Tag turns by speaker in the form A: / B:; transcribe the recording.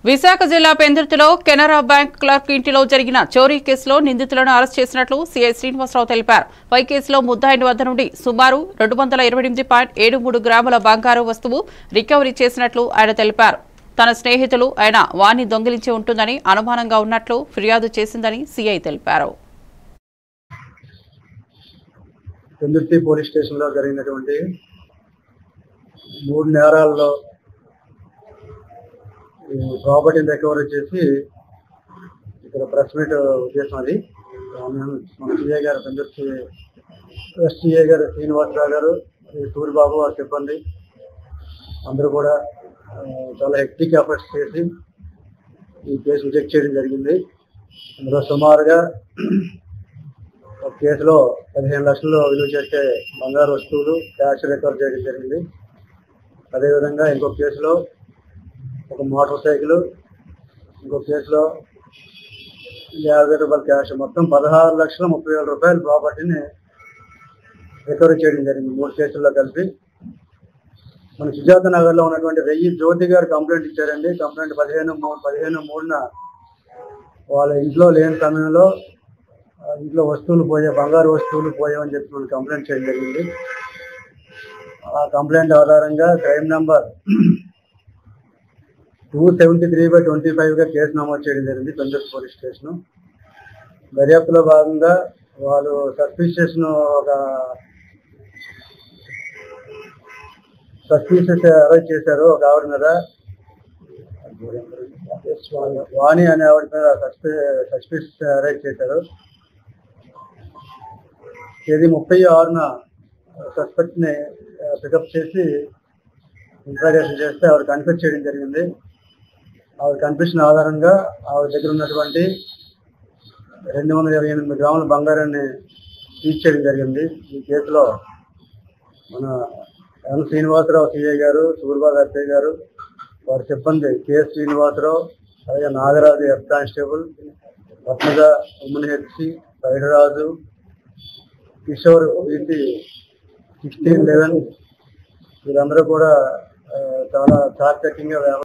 A: విశాఖ జిల్లా పెందుర్తిలో Canara bank clerk ఇంటిలో జరిగిన చోరీ కేసులో నిందితులను అరెస్ట్ చేసినట్లు సీఐ శ్రీనివాసరావు తెలిపారు. ఈ కేసులో ముద్దాయిని వద్ద నుండి సుమారు 228.73 గ్రాముల బంగారు వస్తువు రికవరీ చేసినట్లు ఆయన తెలిపారు. తన స్నేహితులు ఆయన వాణ్ణి దొంగిలించి ఉంటుందని అనుమానంగా ఉన్నట్లు ఫిర్యాదు చేసిందని సీఐ తెలిపారు.
B: పెందుర్తి పోలీస్ స్టేషన్ లో జరిగినటువంటి 3 నేరాల్లో ప్రాపర్టీని రికవరీ చేసి ఇక్కడ ప్రెస్ మీట్ ఉద్దేశం అది. మన సిఐ గారు పెందుర్తి ఎస్టీఏ గారు శ్రీనివాసరావు గారు, సూరిబాబు వారు సిబ్బంది అందరూ కూడా చాలా హెక్టిక్ ఎఫర్ట్స్ చేసి ఈ కేసు రిజెక్ట్ చేయడం జరిగింది. అందులో సుమారుగా ఒక కేసులో 15 లక్షలు విలువ చేసే బంగారు వస్తువులు క్యాష్ రికవర్ చేయడం జరిగింది. అదేవిధంగా ఇంకొక కేసులో ఒక మోటార్ సైకిల్, ఇంకొక కేసులో 50 రూపాయల క్యాష్, మొత్తం 16,30,000 రూపాయల ప్రాపర్టీని రికవరీ చేయడం జరిగింది 3 కేసుల్లో కలిపి. మన సుజాత నగర్లో ఉన్నటువంటి రెయ్యి జ్యోతి గారు కంప్లైంట్ ఇచ్చారండి. కంప్లైంట్ 15/3న వాళ్ళ ఇంట్లో లేని సమయంలో ఇంట్లో వస్తువులు పోయే, బంగారు వస్తువులు పోయామని చెప్పి మనం కంప్లైంట్ చేయడం జరిగింది. ఆ కంప్లైంట్ ఆధారంగా క్రైమ్ నెంబర్ 273/25గా కేసు నమోదు చేయడం జరిగింది పెందుర్తి పోలీస్ స్టేషన్. దర్యాప్తులో భాగంగా వాళ్ళు సస్పీషియస్ అరెస్ట్ చేశారు. ఒక ఆవిడ మీద, వాణి అనే ఆవిడ మీద సస్పీషియస్ అరెస్ట్ చేశారు. తేదీ 36న సస్పెక్ట్ ని పికప్ చేసి ఇంట్రాగేషన్ చేస్తే ఆవిడ కన్ఫెస్ చేయడం జరిగింది. ఆవిడ కన్ఫెషన్ ఆధారంగా ఆవిడ దగ్గర ఉన్నటువంటి 228 గ్రాముల బంగారాన్ని సీజ్ చేయడం జరిగింది. ఈ కేసులో మన ఎన్ శ్రీనివాసరావు సిఐ గారు, సూరిబాబు ఎస్ఐ గారు, వారి సిబ్బంది కె శ్రీనివాసరావు, అలాగే నాగరాజు ఎఫ్ కానిస్టేబుల్, పద్మజ ఉమ్మని హెచ్సి, సైడరాజు, కిషోర్ బీసీ 1611 వీళ్ళందరూ కూడా చాలా చాకచక్యంగా